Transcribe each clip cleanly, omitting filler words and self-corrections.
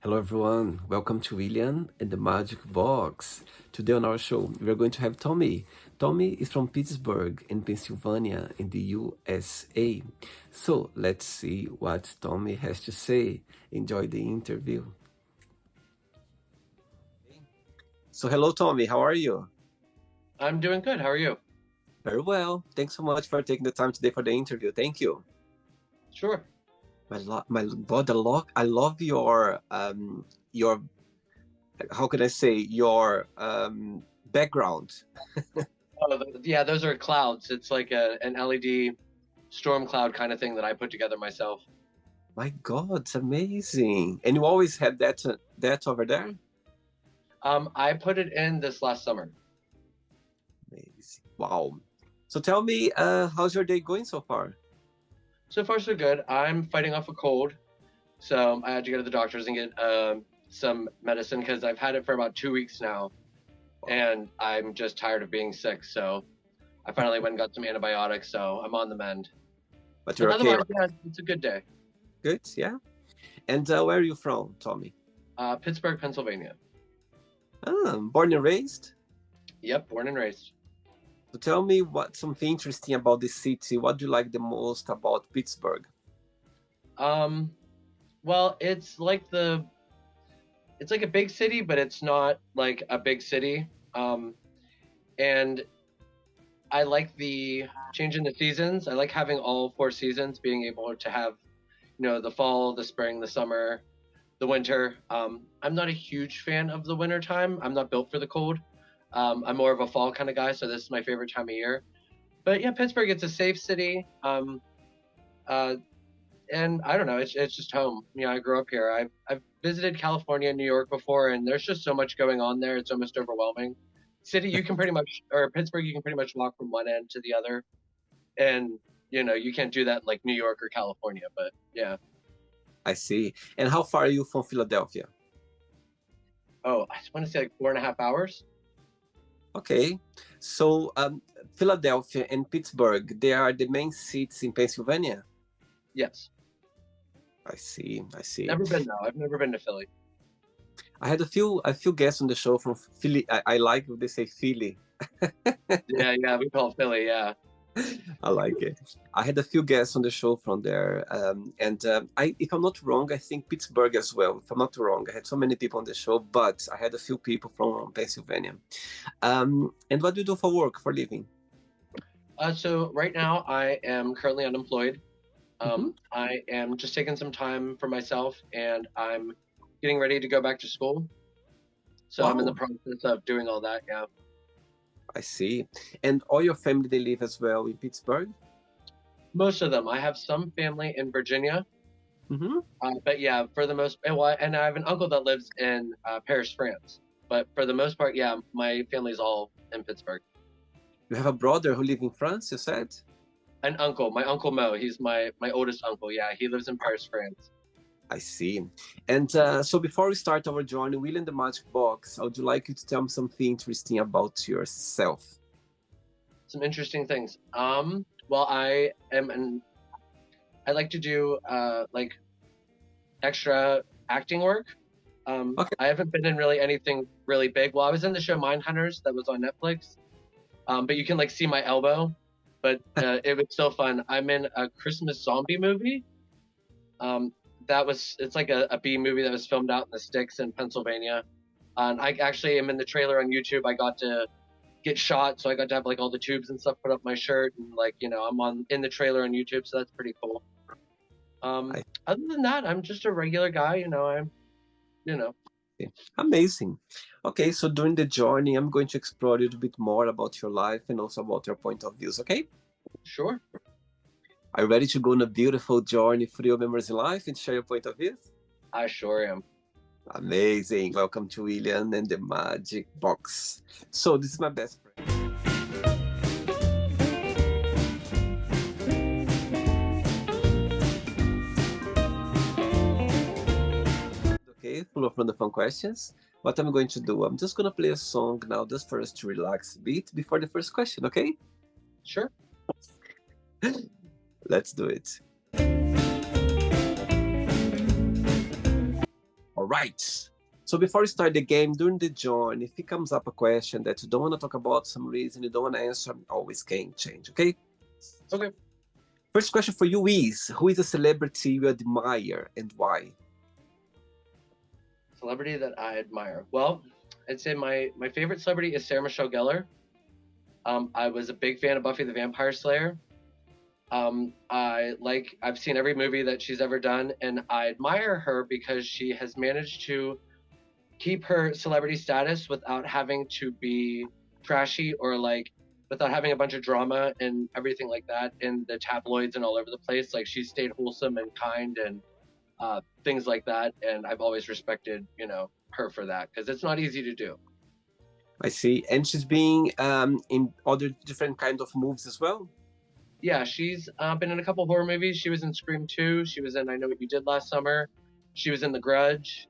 Hello, everyone. Welcome to William and the Magic Box. Today on our show, we are going to have Tommy. Tommy is from Pittsburg in Pennsylvania in the USA. So let's see what Tommy has to say. Enjoy the interview. So, hello, Tommy. How are you? I'm doing good. How are you? Very well. Thanks so much for taking the time today for the interview. Thank you. Sure. My God, I love your how can I say your background. Yeah, those are clouds. It's like an LED storm cloud kind of thing that I put together myself. My God, it's amazing. And you always had that over there? I put it in this last summer. Amazing. Wow. So tell me, how's your day going so far? So far, so good. I'm fighting off a cold, so I had to go to the doctors and get some medicine because I've had it for about 2 weeks now, and I'm just tired of being sick. So I finally went and got some antibiotics, so I'm on the mend. But you're But okay, otherwise, right? yeah, it's a good day. Good, yeah. And where are you from, Tommy? Pittsburg, Pennsylvania. Born and raised? Yep, born and raised. So tell me what's something interesting about this city. What do you like the most about Pittsburgh? Um, well, it's like a big city, but it's not like a big city. And I like the change in the seasons. I like having all four seasons, being able to have, the fall, the spring, the summer, the winter. I'm not a huge fan of the winter time. I'm not built for the cold. I'm more of a fall kind of guy, so this is my favorite time of year. But yeah, Pittsburgh, it's a safe city. Uh, and I don't know, it's just home. I grew up here. I've visited California and New York before, and there's just so much going on there. It's almost overwhelming. City, you can pretty much, or Pittsburgh, you can pretty much walk from one end to the other, and you can't do that in like New York or California. But yeah. I see. And how far are you from Philadelphia? Oh, I just want to say like 4.5 hours. Okay. So Philadelphia and Pittsburgh, they are the main cities in Pennsylvania? Yes. I see. I see. Never been though. I've never been to Philly. I had a few guests on the show from Philly. I like if they say Philly. Yeah, we call it Philly. Yeah. I like it. I had a few guests on the show from there, and if I'm not wrong, I think Pittsburgh as well. If I'm not wrong, I had so many people on the show, but I had a few people from Pennsylvania. And what do you do for work, for living? So right now I am currently unemployed. Mhm. I am just taking some time for myself, and I'm getting ready to go back to school. So I'm in the Wow, process of doing all that. Yeah. I see. And all your family, they live as well in Pittsburgh? Most of them. I have some family in Virginia, Hmm. but yeah, for the most, and I have an uncle that lives in Paris, France. But for the most part, yeah, my family's all in Pittsburgh. You have a brother who lives in France, you said? An uncle, my uncle Mo, he's my oldest uncle. Yeah, he lives in Paris, France. I see. And so before we start our journey, Will in the Magic Box, I would like you to tell me something interesting about yourself. Some interesting things. Well, I like to do like extra acting work. Okay. I haven't been in really anything really big. Well, I was in the show Mindhunters that was on Netflix, but you can like see my elbow. But it was still fun. I'm in a Christmas zombie movie. It's like a B movie that was filmed out in the sticks in Pennsylvania. And I actually am in the trailer on YouTube. I got to get shot, so I got to have like all the tubes and stuff put up my shirt, and like I'm on in the trailer on YouTube, so that's pretty cool. I Other than that, I'm just a regular guy. I'm you know see. Amazing. Okay, so during the journey, I'm going to explore a little bit more about your life and also about your point of views, okay? Sure. Are you ready to go on a beautiful journey through your memories in life and share your point of views? I sure am. Amazing. Welcome to William and the Magic Box. So this is my best friend. Okay, full of fun questions. What I'm going to do, I'm just gonna play a song now just for us to relax a bit before the first question, okay? Sure. Let's do it. All right. So before we start the game, during the join, if it comes up a question that you don't want to talk about some reason, you don't want to answer, always can change, okay? Okay. First question for you is, who is a celebrity you admire and why? Celebrity that I admire. Well, I'd say my favorite celebrity is Sarah Michelle Gellar. I was a big fan of Buffy the Vampire Slayer. I've seen every movie that she's ever done, and I admire her because she has managed to keep her celebrity status without having to be trashy or like without having a bunch of drama and everything like that in the tabloids and all over the place. Like she stayed wholesome and kind and things like that, and I've always respected her for that because it's not easy to do. I see. And she's been in other different kinds of movies as well? Yeah, she's been in a couple horror movies. She was in Scream 2. She was in I Know What You Did Last Summer. She was in The Grudge.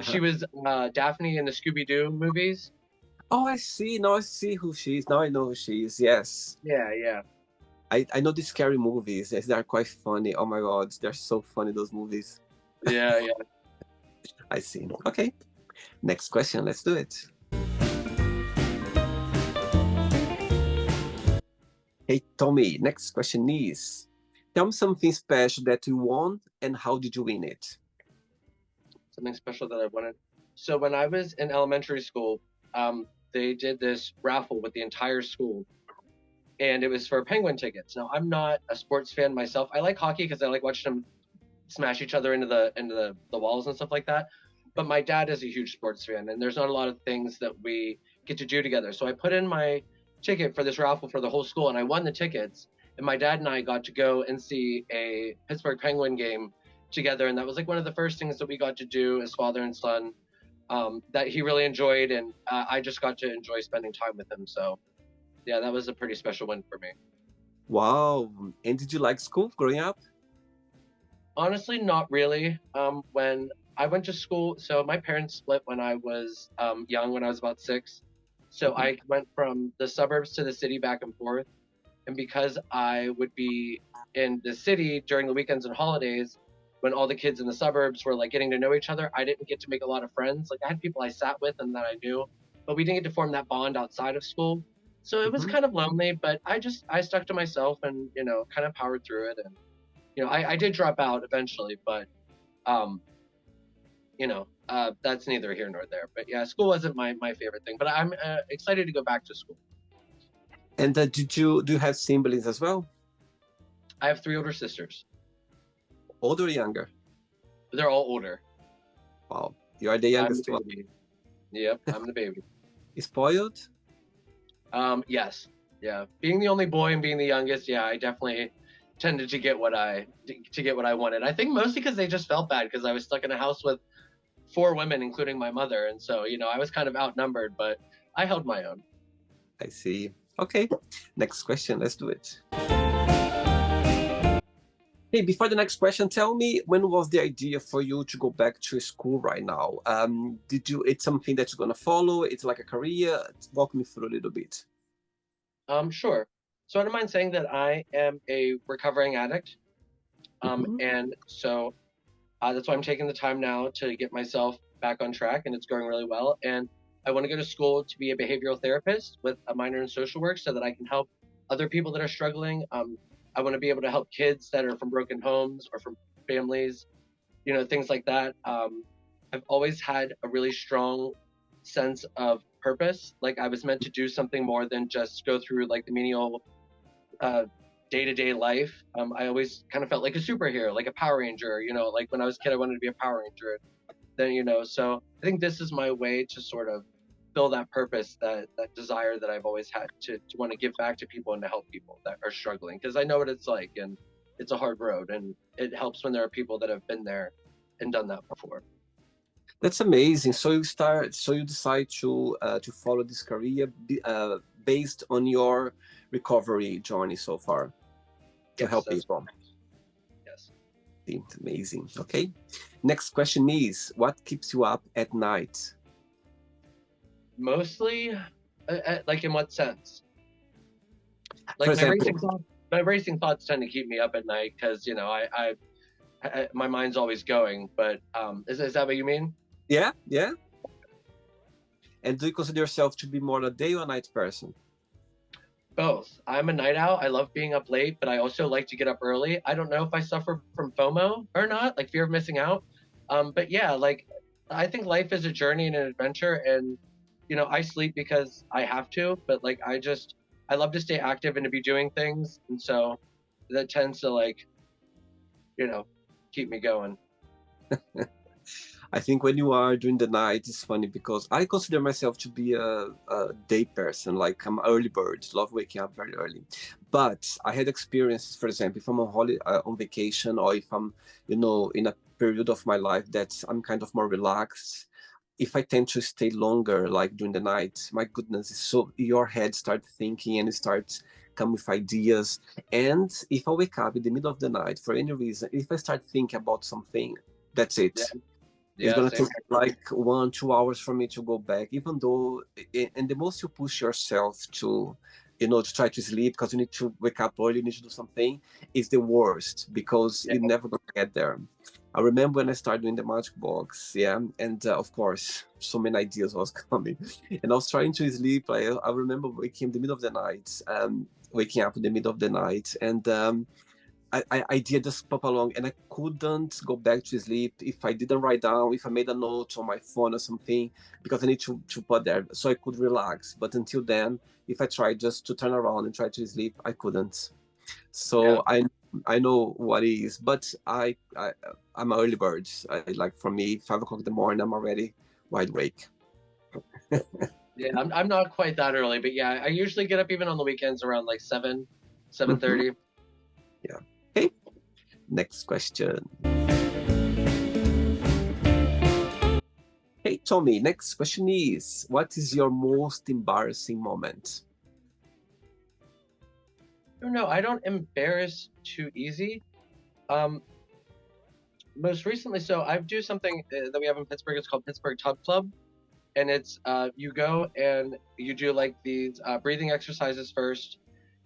She was Daphne in the Scooby-Doo movies. Oh, I see. Now I see who she is. Now I know who she is. Yes. Yeah. I know these scary movies. Yes, they're quite funny. Oh my God, they're so funny, those movies. Yeah. I see. Okay. Next question. Let's do it. Hey, Tommy, next question is, tell me something special that you won and how did you win it? Something special that I wanted. So when I was in elementary school, they did this raffle with the entire school, and it was for Penguin tickets. Now I'm not a sports fan myself. I like hockey because I like watching them smash each other into the walls and stuff like that. But my dad is a huge sports fan, and there's not a lot of things that we get to do together. So I put in my ticket for this raffle for the whole school, and I won the tickets. And my dad and I got to go and see a Pittsburg Penguin game together, and that was like one of the first things that we got to do as father and son that he really enjoyed, and I just got to enjoy spending time with him. So yeah, that was a pretty special win for me. Wow. And did you like school growing up? Honestly, not really. When I went to school, so my parents split when I was young, when I was about 6. So I went from the suburbs to the city back and forth. And because I would be in the city during the weekends and holidays, when all the kids in the suburbs were like getting to know each other, I didn't get to make a lot of friends. Like I had people I sat with and that I knew, but we didn't get to form that bond outside of school. So it was kind of lonely, but I stuck to myself and, kind of powered through it. And, I did drop out eventually, but, that's neither here nor there. But yeah, school wasn't my favorite thing, but I'm excited to go back to school. And do you have siblings as well? I have 3 older sisters. Older or younger? They're all older. Wow. You are the youngest one. Yep, I'm the baby. Spoiled? Yes. Yeah. Being the only boy and being the youngest, yeah, I definitely tended to get what I wanted. I think mostly because they just felt bad because I was stuck in a house with 4 women, including my mother, and so I was kind of outnumbered, but I held my own. I see. Okay. Next question. Let's do it. Hey, before the next question, tell me, when was the idea for you to go back to school right now? It's something that you're gonna follow? It's like a career? Walk me through a little bit. Sure. So I don't mind saying that I am a recovering addict. And so that's why I'm taking the time now to get myself back on track, and it's going really well. And I want to go to school to be a behavioral therapist with a minor in social work so that I can help other people that are struggling. I want to be able to help kids that are from broken homes or from families, things like that. I've always had a really strong sense of purpose. Like I was meant to do something more than just go through like the menial day-to-day life. I always kind of felt like a superhero, like a Power Ranger, like when I was a kid, I wanted to be a Power Ranger. Then, so I think this is my way to sort of fill that purpose, that desire that I've always had to want to give back to people and to help people that are struggling. Because I know what it's like, and it's a hard road, and it helps when there are people that have been there and done that before. That's amazing. So you decide to follow this career based on your recovery journey so far to help people. Yes. Seems amazing. Okay. Next question is, what keeps you up at night? Mostly, like in what sense? Like For example, my racing thoughts tend to keep me up at night because my mind's always going. But is that what you mean? Yeah, yeah. And do you consider yourself to be more a day or night person? Both. I'm a night owl. I love being up late, but I also like to get up early. I don't know if I suffer from FOMO or not, like fear of missing out. But yeah, like I think life is a journey and an adventure, and I sleep because I have to, but like I love to stay active and to be doing things, and so that tends to like you know keep me going. I think when you are during the night, it's funny because I consider myself to be a day person. Like I'm early bird, love waking up very early. But I had experiences, for example, if I'm on holiday, on vacation, or if I'm, in a period of my life that I'm kind of more relaxed. If I tend to stay longer, like during the night, my goodness, so your head starts thinking and it starts come with ideas. And if I wake up in the middle of the night for any reason, if I start thinking about something, that's Yeah, it. It's yeah, gonna same. take like 1 2 hours for me to go back, even though and the most you push yourself to to try to sleep because you need to wake up early, you need to do something, is the worst because Yeah, you never gonna get there. I remember when I started doing the magic box, yeah, and of course so many ideas was coming, and I was trying to sleep. I remember waking in the middle of the night, waking up in the middle of the night, and idea just pop along, and I couldn't go back to sleep if I didn't write down, if I made a note on my phone or something, because I need to put there so I could relax. But until then, if I tried just to turn around and try to sleep, I couldn't. yeah, So I know what it is, but I'm an early bird. I like, for me, 5 o'clock in the morning, I'm already wide awake. yeah. I'm not quite that early, but yeah, I usually get up even on the weekends around like 7, Hmm. 7:30. Yeah. Okay. Next question. Hey, Tommy, next question is, what is your most embarrassing moment? No, I don't embarrass too easy. Um, Most recently, so I do something that we have in Pittsburgh. It's called Pittsburgh Tub Club, and it's you go and you do like these breathing exercises first.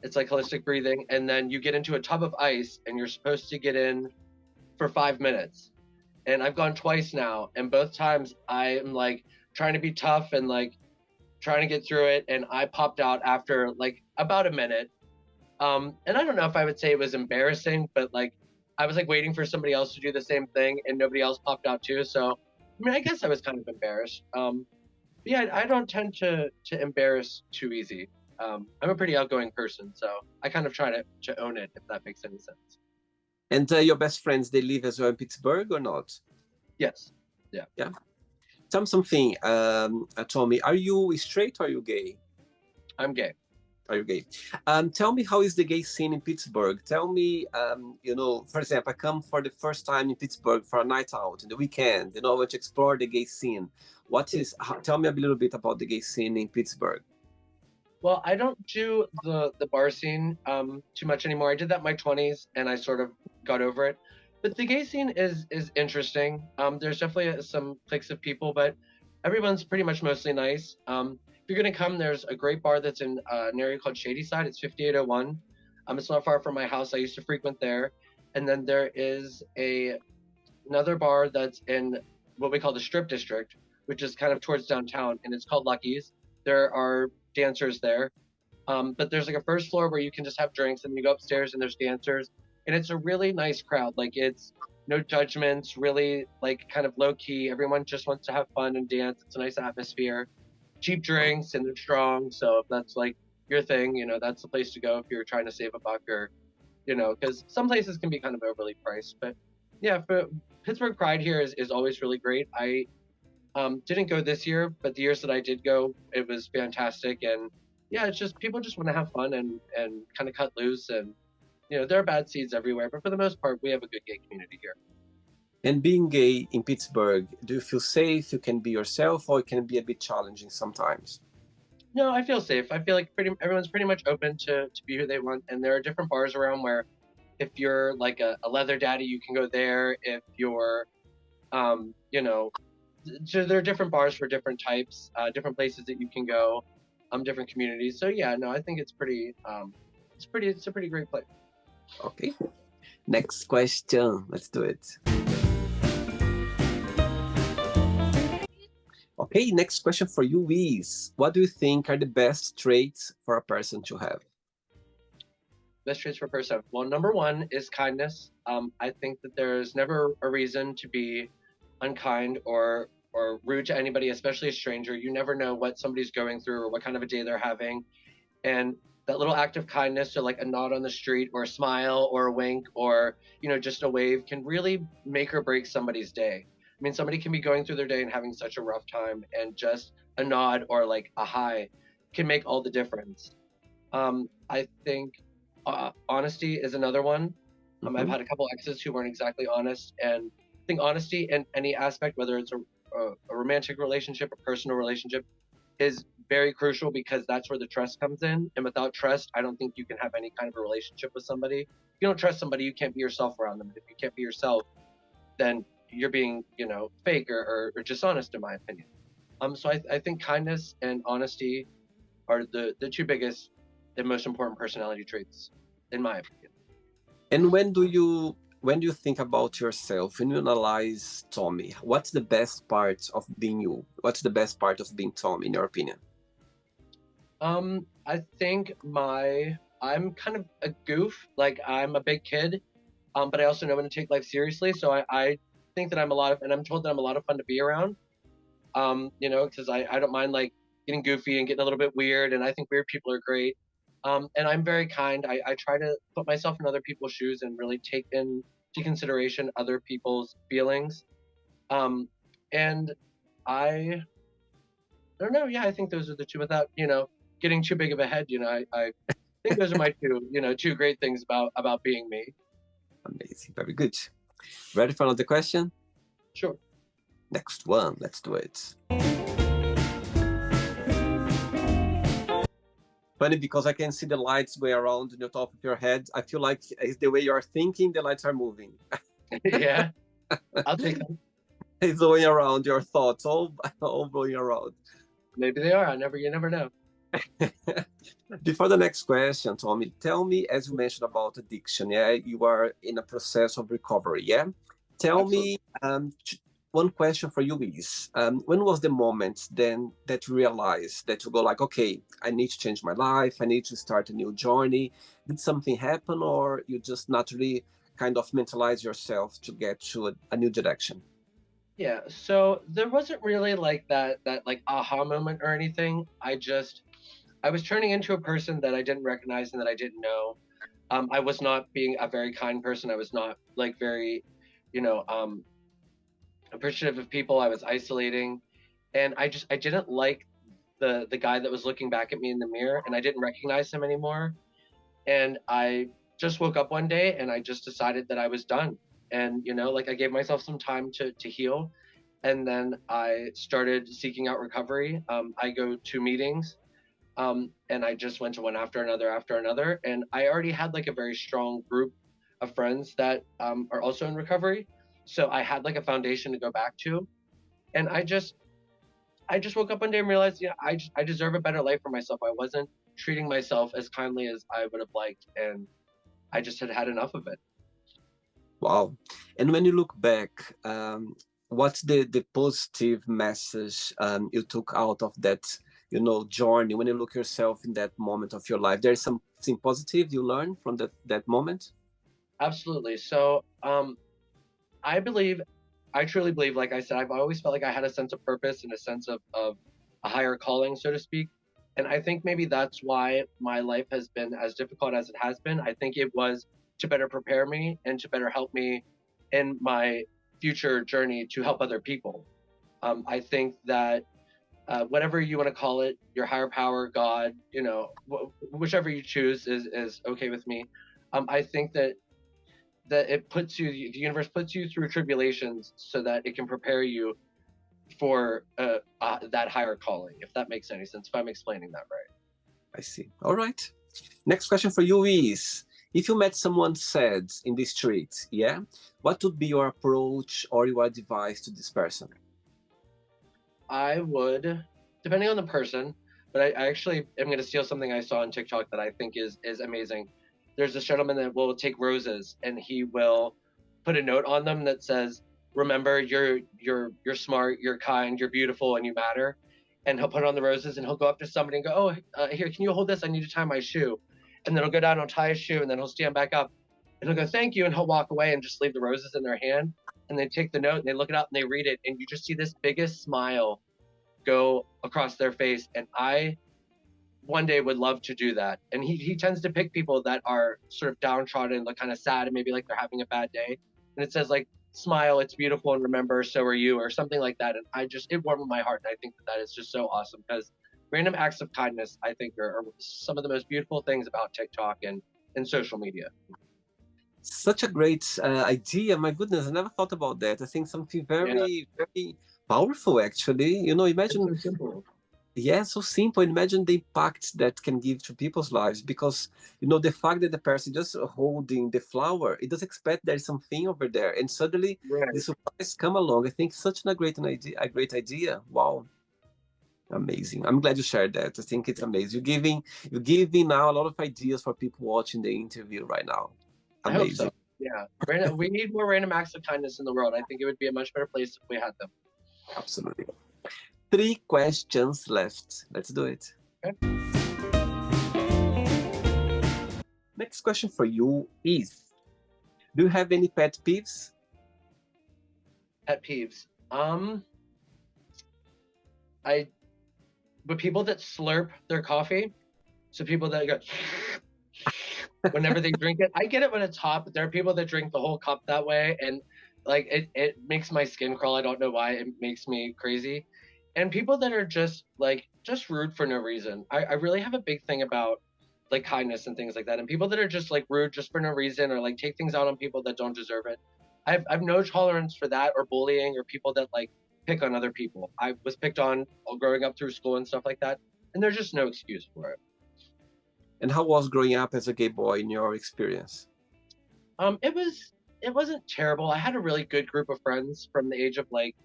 It's like holistic breathing, and then you get into a tub of ice, and you're supposed to get in for 5 minutes. And I've gone twice now, and both times I am like trying to be tough and like trying to get through it, and I popped out after like about a minute. And I don't know if I would say it was embarrassing, but like I was like waiting for somebody else to do the same thing, and nobody else popped out too. So I mean, I guess I was kind of embarrassed. But yeah, I don't tend to embarrass too easy. I'm a pretty outgoing person, so I kind of try to own it, if that makes any sense. And your best friends, they live as well in Pittsburgh or not? Yes, yeah, Yeah. Tell me something, Tommy. Are you straight or are you gay? I'm gay. Are you gay? Tell me, how is the gay scene in Pittsburgh? Tell me, for example, I come for the first time in Pittsburgh for a night out in the weekend. I want to explore the gay scene. Tell me a little bit about the gay scene in Pittsburgh. Well, I don't do the bar scene too much anymore. I did that in my 20s, and I sort of got over it. But the gay scene is interesting. There's definitely some cliques of people, but everyone's pretty much mostly nice. If you're gonna come, there's a great bar that's in an area called Shady Side. It's 5801. It's not far from my house. I used to frequent there. And then there is another bar that's in what we call the Strip District, which is kind of towards downtown, and it's called Lucky's. There are dancers there, but there's like a first floor where you can just have drinks, and you go upstairs and there's dancers, and it's a really nice crowd. Like it's no judgments, really like kind of low key. Everyone just wants to have fun and dance. It's a nice atmosphere. Cheap drinks and they're strong. So if that's like your thing, that's the place to go if you're trying to save a buck or because some places can be kind of overly priced. But yeah, for Pittsburgh Pride here is always really great. I didn't go this year, but the years that I did go, it was fantastic. And yeah, it's just people just want to have fun and kind of cut loose. And there are bad seeds everywhere, but for the most part, we have a good gay community here. And being gay in Pittsburgh, do you feel safe? You can be yourself, or it can be a bit challenging sometimes? No, I feel safe. I feel like everyone's pretty much open to be who they want, and there are different bars around where if you're like a leather daddy, you can go there. If you're so there are different bars for different types, different places that you can go, different communities. So yeah, no, I think it's a pretty great place. Okay. Next question. Let's do it. Okay, next question for you is, what do you think are the best traits for a person to have? Best traits for a person. Well, number one is kindness. I think that there's never a reason to be unkind or rude to anybody, especially a stranger. You never know what somebody's going through or what kind of a day they're having. And that little act of kindness, or like a nod on the street or a smile or a wink or, just a wave, can really make or break somebody's day. I mean, somebody can be going through their day and having such a rough time, and just a nod or like a hi can make all the difference. I think honesty is another one. I've had a couple exes who weren't exactly honest, and I think honesty in any aspect, whether it's a romantic relationship, a personal relationship, is very crucial, because that's where the trust comes in. And without trust, I don't think you can have any kind of a relationship with somebody. If you don't trust somebody, you can't be yourself around them. If you can't be yourself, then you're being, fake or dishonest, in my opinion. So I think kindness and honesty are the two biggest and most important personality traits, in my opinion. And when do you think about yourself, when you analyze Tommy, what's the best part of being you? What's the best part of being Tommy, in your opinion? I think I'm kind of a goof. Like, I'm a big kid, but I also know when to take life seriously. So I think that and I'm told that I'm a lot of fun to be around. Because I don't mind like getting goofy and getting a little bit weird, and I think weird people are great. And I'm very kind. I try to put myself in other people's shoes and really take into consideration other people's feelings. And I don't know. Yeah, I think those are the two, without, getting too big of a head. I think those are my two great things about being me. Amazing, very good. Ready for another question? Sure. Next one, let's do it. Funny, because I can see the lights going around on the top of your head. I feel like it's the way you're thinking, the lights are moving. Yeah, I'll take them. It's going around your thoughts, all going around. Maybe they are. You never know. Before the next question, Tommy, tell me, as you mentioned about addiction, yeah, you are in a process of recovery, yeah? Tell Absolutely. me, one question for you is, when was the moment then that you realized that you go like, okay, I need to change my life, I need to start a new journey? Did something happen, or you just naturally kind of mentalize yourself to get to a new direction? Yeah, so there wasn't really like that like aha moment or anything. I was turning into a person that I didn't recognize and that I didn't know. I was not being a very kind person. I was not like very, you know, appreciative of people. I was isolating, and I didn't like the guy that was looking back at me in the mirror, and I didn't recognize him anymore. And I just woke up one day and I just decided that I was done. And like, I gave myself some time to heal, and then I started seeking out recovery. I go to meetings, and I just went to one after another, and I already had like a very strong group of friends that are also in recovery. So I had like a foundation to go back to, and I just woke up one day and realized, I deserve a better life for myself. I wasn't treating myself as kindly as I would have liked, and I just had enough of it. Wow. And when you look back, what's the positive message you took out of that, journey? When you look yourself in that moment of your life, there's something positive you learned from that moment? Absolutely. So, I truly believe, like I said, I've always felt like I had a sense of purpose and a sense of a higher calling, so to speak. And I think maybe that's why my life has been as difficult as it has been. I think it was to better prepare me and to better help me in my future journey to help other people. I think that whatever you want to call it, your higher power, God, whichever you choose is okay with me. I think that the universe puts you through tribulations so that it can prepare you for that higher calling, if that makes any sense, if I'm explaining that right. I see. All right. Next question for you is, if you met someone sad in the street, yeah, what would be your approach or your advice to this person? I would, depending on the person, but I actually am going to steal something I saw on TikTok that I think is amazing. there's this gentleman that will take roses and he will put a note on them that says, "Remember, you're smart, you're kind, you're beautiful, and you matter." And he'll put it on the roses and he'll go up to somebody and go, "Oh, here, can you hold this? I need to tie my shoe." And then he'll go down and tie his shoe and then he'll stand back up and he'll go, "Thank you," and he'll walk away and just leave the roses in their hand. And they take the note and they look it up and they read it and you just see this biggest smile go across their face. And I one day would love to do that. And he tends to pick people that are sort of downtrodden, like kind of sad and maybe like they're having a bad day. And it says like, "Smile, it's beautiful, and remember, so are you," or something like that. And it warmed my heart. And I think that is just so awesome because random acts of kindness, I think, are some of the most beautiful things about TikTok and social media. Such a great idea. My goodness, I never thought about that. I think something very, very powerful, actually. You know, imagine. It's so simple. Yeah, so simple. Imagine the impact that can give to people's lives because, you know, the fact that the person just holding the flower, it does expect there's something over there. And suddenly the surprise come along. I think such a great idea, a great idea. Wow. Amazing. I'm glad you shared that. I think it's amazing. You're giving now a lot of ideas for people watching the interview right now. Amazing. I hope so. Yeah. We need more random acts of kindness in the world. I think it would be a much better place if we had them. Absolutely. 3 questions left. Let's do it. Okay. Next question for you is, do you have any pet peeves? Pet peeves. But people that slurp their coffee, so people that go whenever they drink it. I get it when it's hot, but there are people that drink the whole cup that way, and like it makes my skin crawl. I don't know why. It makes me crazy. And people that are just rude for no reason. I really have a big thing about like kindness and things like that. And people that are just like rude just for no reason or like take things out on people that don't deserve it. I've no tolerance for that or bullying or people that like pick on other people. I was picked on growing up through school and stuff like that. And there's just no excuse for it. And how was growing up as a gay boy in your experience? It wasn't terrible. I had a really good group of friends from the age of like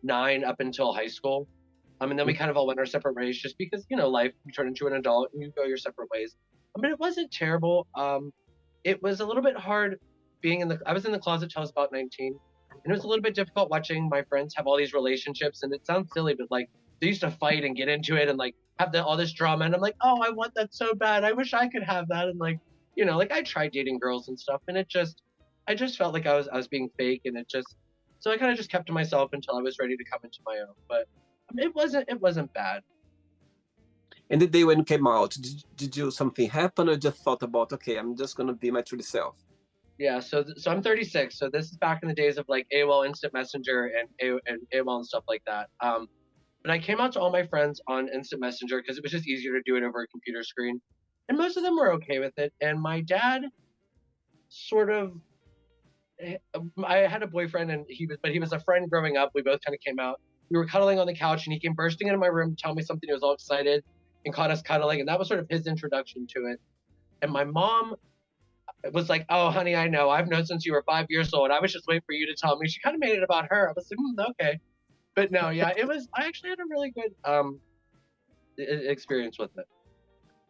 9 up until high school. And then we kind of all went our separate ways just because, you know, life, you turn into an adult and you go your separate ways. But it wasn't terrible. It was a little bit hard I was in the closet till I was about 19. And it was a little bit difficult watching my friends have all these relationships. And it sounds silly, but like they used to fight and get into it and like have all this drama. And I'm like, oh, I want that so bad. I wish I could have that. And like, you know, like I tried dating girls and stuff. And I just felt like I was being fake. And so I kind of just kept to myself until I was ready to come into my own. But it wasn't bad. And the day when you came out, did you something happen or just thought about, okay, I'm just gonna be my true self? Yeah, so I'm 36, so this is back in the days of like AOL Instant Messenger and AOL and stuff like that. But I came out to all my friends on Instant Messenger because it was just easier to do it over a computer screen, and most of them were okay with it. And my dad, sort of, I had a boyfriend, and he was a friend growing up. We both kind of came out. We were cuddling on the couch, and he came bursting into my room to tell me something. He was all excited and caught us cuddling, and that was sort of his introduction to it. And my mom was like, "Oh, honey, I know. I've known since you were 5 years old. I was just waiting for you to tell me." She kind of made it about her. I was like, okay. But no, yeah, I actually had a really good experience with it.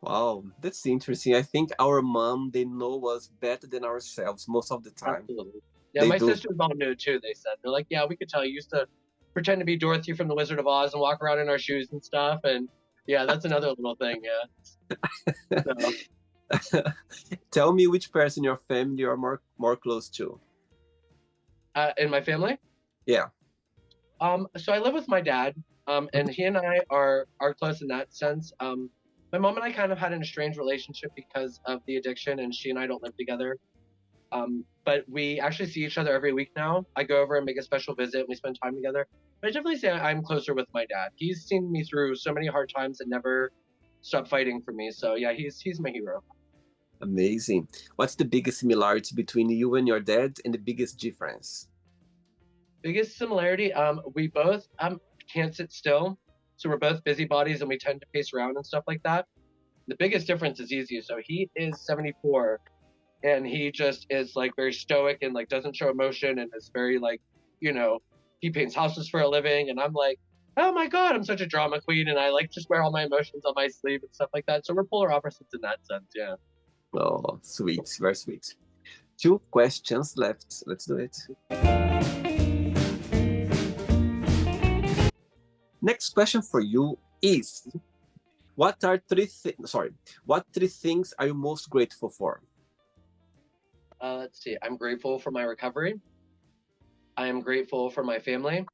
Wow, that's interesting. I think our mom, they know us better than ourselves most of the time. Absolutely. Yeah, my sisters all knew too, they said. They're like, yeah, we could tell you used to pretend to be Dorothy from The Wizard of Oz and walk around in our shoes and stuff. And yeah, that's another little thing, yeah. So. Tell me which person in your family you are more close to. In my family? Yeah. So I live with my dad, and he and I are close in that sense. My mom and I kind of had an estranged relationship because of the addiction, and she and I don't live together. But we actually see each other every week now. I go over and make a special visit, and we spend time together. But I definitely say I'm closer with my dad. He's seen me through so many hard times and never stopped fighting for me. So yeah, he's my hero. Amazing. What's the biggest similarity between you and your dad, and the biggest difference? Biggest similarity, we both can't sit still. So we're both busybodies and we tend to pace around and stuff like that. The biggest difference is easy. So he is 74 and he just is like very stoic and like doesn't show emotion and is very like, you know, he paints houses for a living. And I'm like, oh my God, I'm such a drama queen. And I like just wear all my emotions on my sleeve and stuff like that. So we're polar opposites in that sense. Yeah. Oh, sweet, very sweet. Two questions left. Let's do it. Next question for you is, what three things are you most grateful for? Let's see. I'm grateful for my recovery. I am grateful for my family.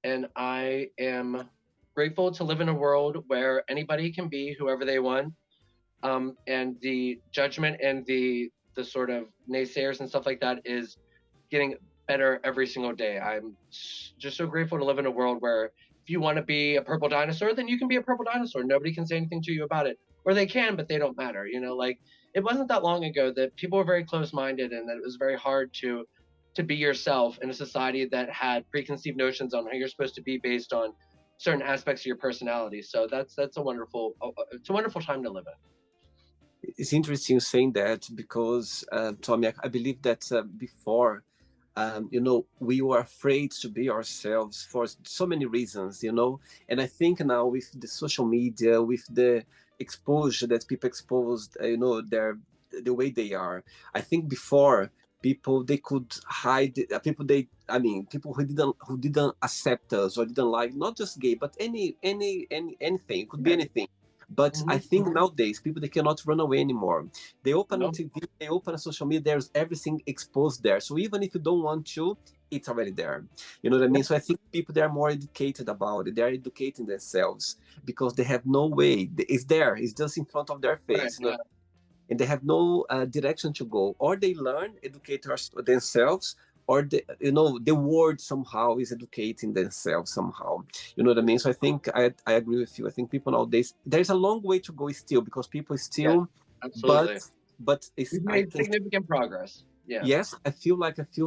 And I am grateful to live in a world where anybody can be whoever they want. And the judgment and the sort of naysayers and stuff like that is getting better every single day. I'm just so grateful to live in a world where if you want to be a purple dinosaur, then you can be a purple dinosaur. Nobody can say anything to you about it. Or they can, but they don't matter. You know, like it wasn't that long ago that people were very close-minded and that it was very hard to be yourself in a society that had preconceived notions on how you're supposed to be based on certain aspects of your personality. So that's a wonderful it's a wonderful time to live in. It's interesting saying that because, Tommy, I believe that before, we were afraid to be ourselves for so many reasons, and I think now with the social media, with the exposure that people exposed, the way they are. I think before people they could hide people who didn't accept us or didn't like not just gay but anything. It could be anything. But I think nowadays people they cannot run away anymore. They open on TV, they open on social media. There's everything exposed there. So even if you don't want to, it's already there. You know what I mean? So I think people they are more educated about it. They are educating themselves because they have no way. It's there. It's just in front of their face. Right, And they have no direction to go. Or they learn, educate themselves, or the world somehow is educating themselves somehow. You know what I mean? So I think I agree with you. I think people nowadays there's a long way to go still because people still, absolutely. but We've made significant progress. Yeah. Yes, I feel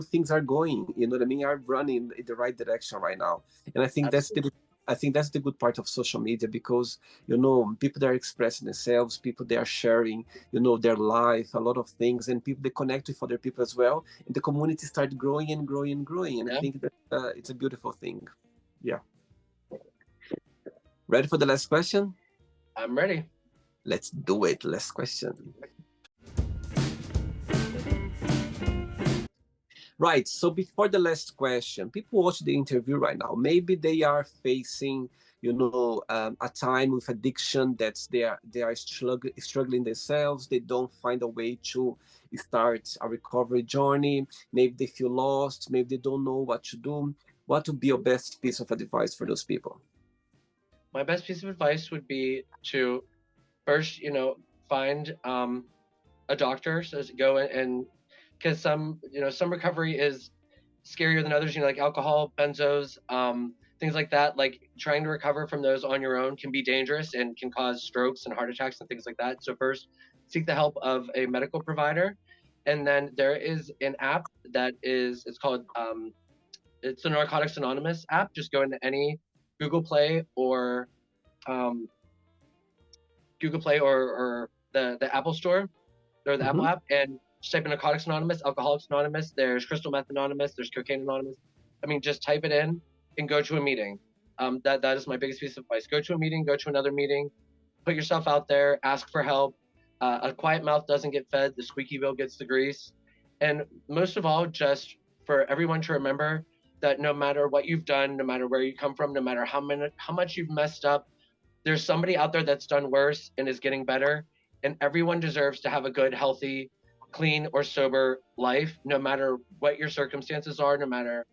things are going. You know what I mean? Are running in the right direction right now, and I think that's the good part of social media because people that are expressing themselves, people they are sharing, their life, a lot of things, and people they connect with other people as well, and the community start growing and growing and growing, and I think that it's a beautiful thing. Yeah. Ready for the last question? I'm ready. Let's do it. Last question. Right. So before the last question, people watch the interview right now. Maybe they are facing, a time with addiction that they are struggling themselves. They don't find a way to start a recovery journey. Maybe they feel lost. Maybe they don't know what to do. What would be your best piece of advice for those people? My best piece of advice would be to first, find a doctor. So go and because some recovery is scarier than others. Like alcohol, benzos, things like that. Like trying to recover from those on your own can be dangerous and can cause strokes and heart attacks and things like that. So first, seek the help of a medical provider, and then there is an app that it's called it's the Narcotics Anonymous app. Just go into any Google Play or um, or the Apple Store or the Apple app and just type in Narcotics Anonymous, Alcoholics Anonymous. There's Crystal Meth Anonymous. There's Cocaine Anonymous. I mean, just type it in and go to a meeting. That is my biggest piece of advice. Go to a meeting. Go to another meeting. Put yourself out there. Ask for help. A quiet mouth doesn't get fed. The squeaky wheel gets the grease. And most of all, just for everyone to remember that no matter what you've done, no matter where you come from, no matter how much you've messed up, there's somebody out there that's done worse and is getting better. And everyone deserves to have a good, healthy, clean or sober life, no matter what your circumstances are, no matter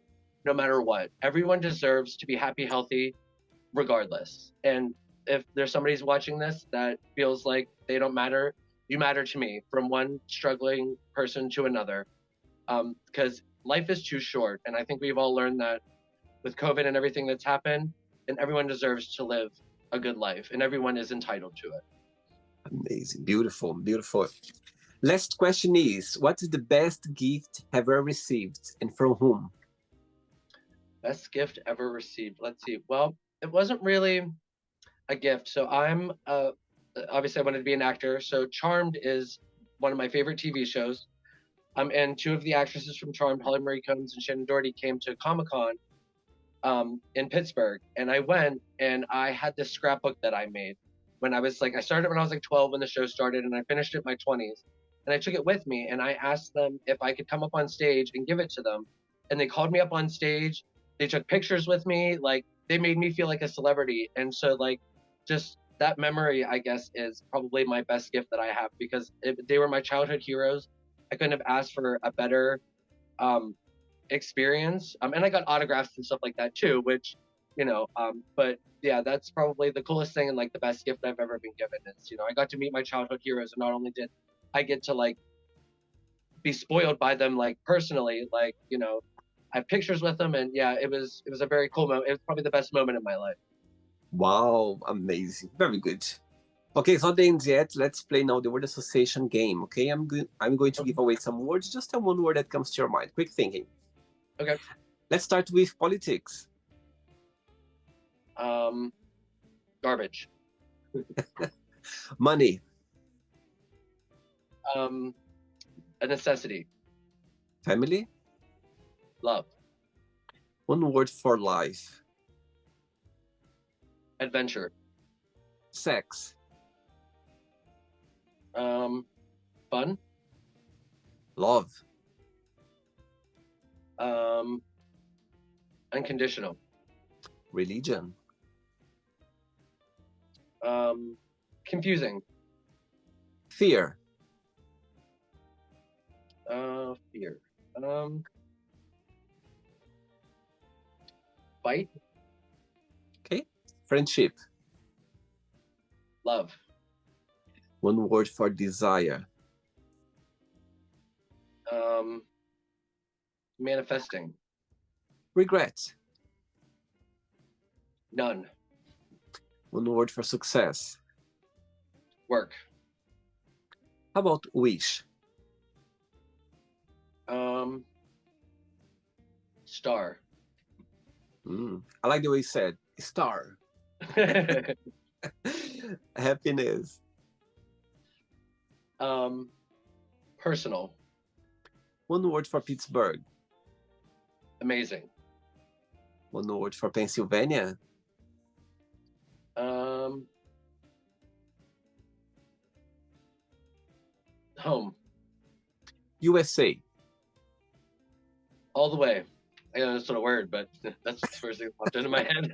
what. Everyone deserves to be happy, healthy, regardless. And if there's somebody's watching this that feels like they don't matter, you matter to me, from one struggling person to another. Because life is too short. And I think we've all learned that with COVID and everything that's happened, and everyone deserves to live a good life, and everyone is entitled to it. Amazing. Beautiful. Beautiful. Last question is, what is the best gift ever received and from whom? Best gift ever received. Let's see. Well, it wasn't really a gift. So I'm obviously I wanted to be an actor. So Charmed is one of my favorite TV shows. And two of the actresses from Charmed, Holly Marie Combs and Shannon Doherty, came to Comic-Con in Pittsburgh. And I went and I had this scrapbook that I made. when I was like, I started when I was like 12 when the show started, and I finished it in my 20s. And I took it with me, and I asked them if I could come up on stage and give it to them. And they called me up on stage. They took pictures with me. Like, they made me feel like a celebrity. And so, like, just that memory, I guess, is probably my best gift that I have, because they were my childhood heroes. I couldn't have asked for a better um, experience. And I got autographs and stuff like that too, which, but yeah, that's probably the coolest thing and like the best gift I've ever been given is, I got to meet my childhood heroes, and not only did I get to like be spoiled by them, like personally, like, I have pictures with them, and yeah, it was a very cool moment. It was probably the best moment in my life. Wow, amazing. Very good. Okay, it's not the end yet. Let's play now the word association game. Okay, I'm going to give away some words. Just tell one word that comes to your mind. Quick thinking. Okay. Let's start with politics. Garbage. Money. A necessity. Family. Love. One word for life. Adventure. Sex. Fun. Love. Unconditional. Religion. Confusing. Fear. Fear. Fight. Okay. Friendship. Love. One word for desire. Manifesting. Regret. None. One word for success. Work. How about wish? Star. I like the way you said star. Happiness. Personal. One word for Pittsburgh. Amazing. One word for Pennsylvania. Home. USA. All the way. I know that's not a word, but that's the first thing that popped into my head.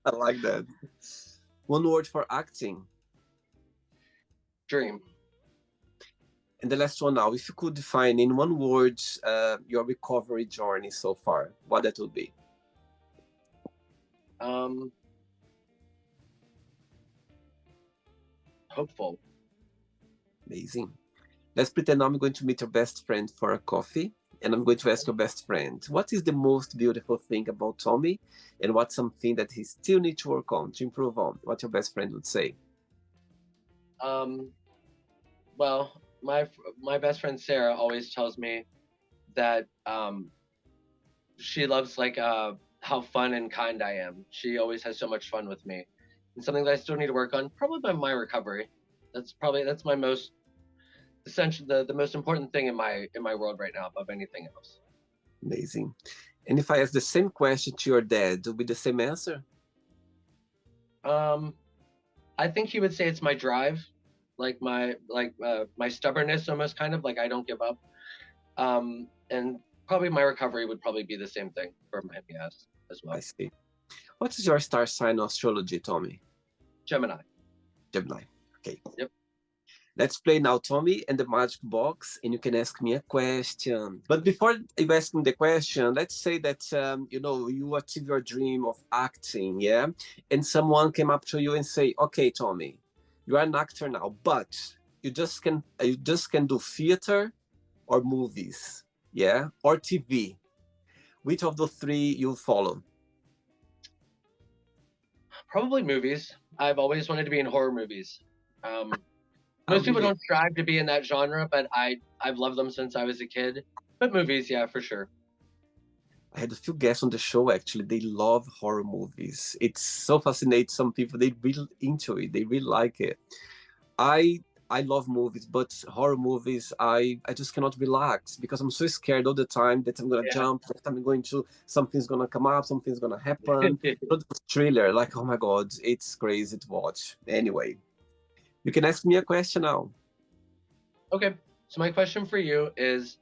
I like that. One word for acting. Dream. And the last one now, if you could define in one word your recovery journey so far, what that would be? Hopeful. Amazing. Let's pretend I'm going to meet your best friend for a coffee, and I'm going to ask your best friend, what is the most beautiful thing about Tommy, and what's something that he still needs to work on, to improve on? What your best friend would say? Well, my best friend Sarah always tells me that she loves like how fun and kind I am. She always has so much fun with me, and something that I still need to work on, probably by my recovery. That's my most essential, the most important thing in my world right now above anything else. Amazing. And if I ask the same question to your dad, would be the same answer? I think he would say it's my drive, like my stubbornness, almost, kind of like I don't give up. And probably my recovery would probably be the same thing for him, yes, as well. I see. What is your star sign astrology, Tommy? Gemini. Gemini. Okay. Yep. Let's play now, Tommy, and the magic box, and you can ask me a question. But before you ask me the question, let's say that you achieve your dream of acting, yeah, and someone came up to you and say, "Okay, Tommy, you are an actor now, but you just can do theater or movies, yeah, or TV. Which of the three you'll follow?" Probably movies. I've always wanted to be in horror movies. Most people don't strive to be in that genre, but I've loved them since I was a kid. But movies, yeah, for sure. I had a few guests on the show, actually. They love horror movies. It's so fascinating. Some people, they really into it. They really like it. I love movies, but horror movies, I just cannot relax because I'm so scared all the time that I'm going to jump, that something's going to come up, something's going to happen. But the thriller, like, oh my God, it's crazy to watch. Anyway. You can ask me a question now. Okay. So my question for you is,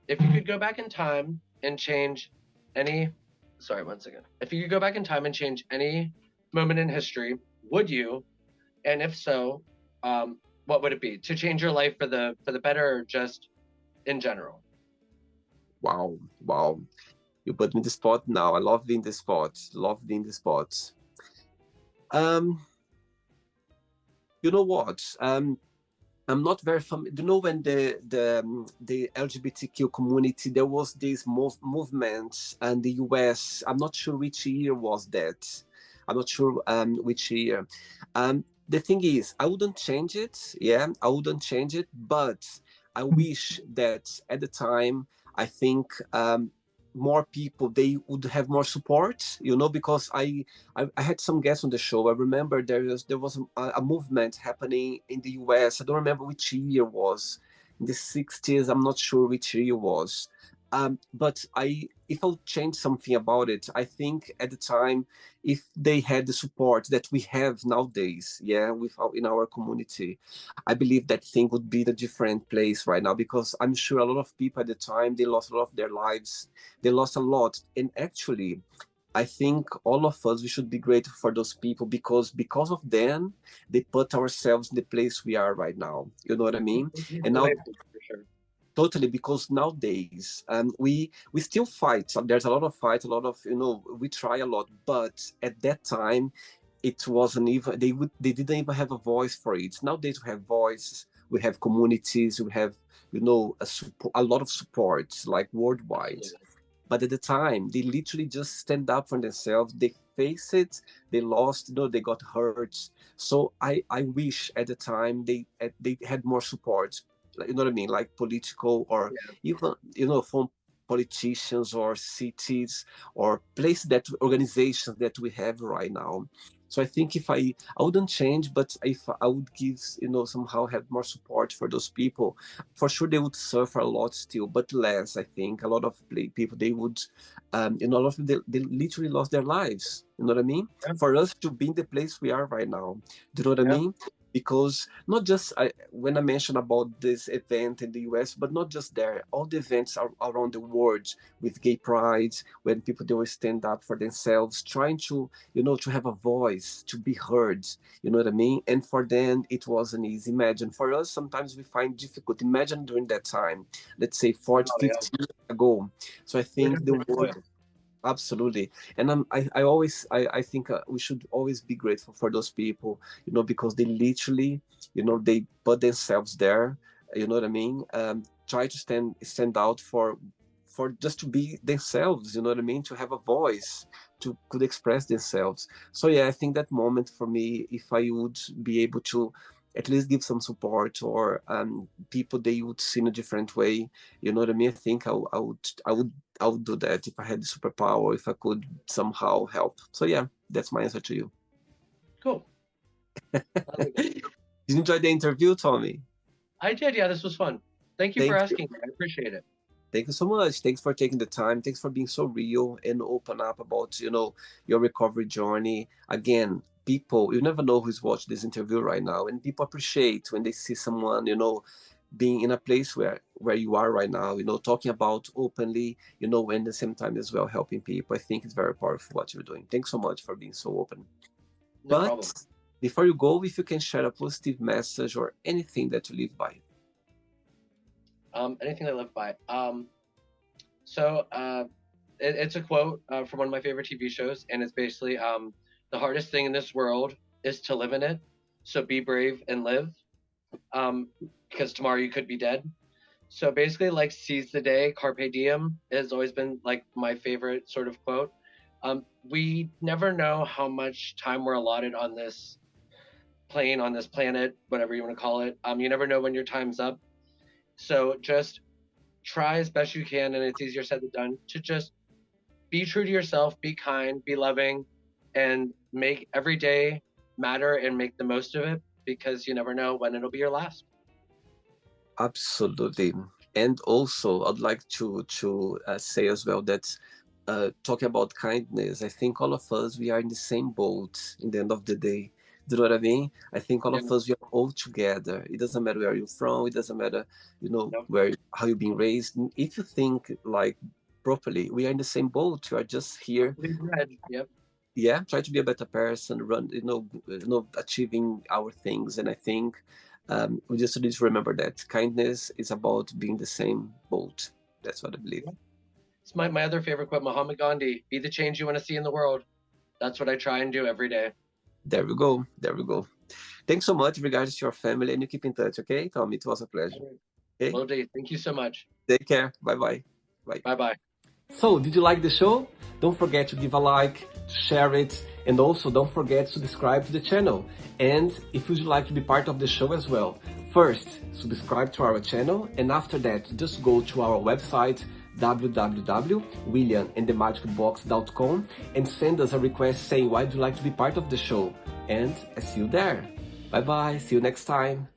if you could go back in time and change any, sorry, one second. If you could go back in time and change any moment in history, would you? And if so, what would it be? To change your life for the better, or just in general? Wow, wow. You put me in the spot now. I love being the spot. Love being the spot. Um, you know what? I'm not very familiar. You know, when the LGBTQ community, there was this movement in the US. I'm not sure which year was that. I'm not sure which year. The thing is, I wouldn't change it. Yeah, I wouldn't change it. But I wish that at the time, I think more people they would have more support. You know, because I had some guests on the show. I remember there was a movement happening in the US. I don't remember which year it was. In the 60s, I'm not sure which year it was. But if I would change something about it, I think at the time, if they had the support that we have nowadays, yeah, in our community, I believe that thing would be the different place right now, because I'm sure a lot of people at the time they lost a lot of their lives, they lost a lot, and actually I think all of us we should be grateful for those people, because of them they put ourselves in the place we are right now. You know what I mean? And now Delightful, for sure. totally, because nowadays we still fight. So there's a lot of fight, a lot of we try a lot, but at that time it wasn't even they didn't even have a voice for it. Nowadays we have voice, we have communities, we have a lot of support like worldwide. Absolutely. But at the time they literally just stand up for themselves, they face it, they lost, they got hurt. So I wish at the time they had more support, like, you know what I mean, like political, or Yeah. even from politicians or cities or places, that organizations that we have right now. So I think if I wouldn't change, but if I would give, somehow have more support for those people, for sure they would suffer a lot still, but less. I think a lot of people they would, a lot of them, they literally lost their lives. You know what I mean? Yeah. For us to be in the place we are right now, do you know what I Yeah. mean? Because not just when I mentioned about this event in the US, but not just there, all the events are around the world with gay pride, when people they will stand up for themselves, trying to to have a voice, to be heard. You know what I mean? And for them, it wasn't easy. Imagine for us, sometimes we find difficult. Imagine during that time, let's say Oh 40, yeah. 50 years ago. So I We're think the definitely world. spoiled. Absolutely. And I think we should always be grateful for those people, because they literally, they put themselves there, you know what I mean? Try to stand out for just to be themselves, you know what I mean? To have a voice, to could express themselves. So yeah, I think that moment for me, if I would be able to at least give some support, or people they would see in a different way, you know what I mean? I think I would do that if I had the superpower, if I could somehow help. So yeah, that's my answer to you. Cool. I like it. Did you enjoy the interview, Tommy? I did. Yeah, this was fun. Thank you for Thank you. asking. I appreciate it. Thank you so much. Thanks for taking the time. Thanks for being so real and open up about, your recovery journey. Again, people, you never know who's watching this interview right now, and people appreciate when they see someone, being in a place where you are right now, talking about openly, and at the same time as well helping people. I think it's very powerful what you're doing. Thanks so much for being so open. No But problem. before you go, if you can share a positive message or anything that you live by. Anything I live by. So it's a quote from one of my favorite TV shows, and it's basically the hardest thing in this world is to live in it. So be brave and live, um, because tomorrow you could be dead. So basically, like seize the day, carpe diem has always been like my favorite sort of quote. We never know how much time we're allotted on this plane, on this planet, whatever you want to call it. You never know when your time's up. So just try as best you can, and it's easier said than done, to just be true to yourself, be kind, be loving, and make every day matter and make the most of it, because you never know when it'll be your last. Absolutely. And also, I'd like to say as well that talking about kindness, I think all of us we are in the same boat in the end of the day. Do you know what I mean? I think all Yeah. of us, we are all together. It doesn't matter where you're from. It doesn't matter, Yep. how you've been raised. If you think like properly, we are in the same boat. You are just here, Bleed red. Yep. yeah, try to be a better person, run, achieving our things. And I think we just need to remember that kindness is about being the same boat. That's what I believe. It's my other favorite quote, Muhammad Gandhi, be the change you want to see in the world. That's what I try and do every day. There we go. There we go. Thanks so much. Regards to your family, and you keep in touch, okay, Tommy? It was a pleasure. Okay, Will do. Thank you so much. take care. Bye bye. Bye. Bye bye. So, did you like the show? Don't forget to give a like, to share it, and also don't forget to subscribe to the channel. And if you'd like to be part of the show as well, first, subscribe to our channel, and after that, just go to our website, www.williamandthemagicbox.com, and send us a request saying why would you like to be part of the show. And I see you there. Bye bye, see you next time.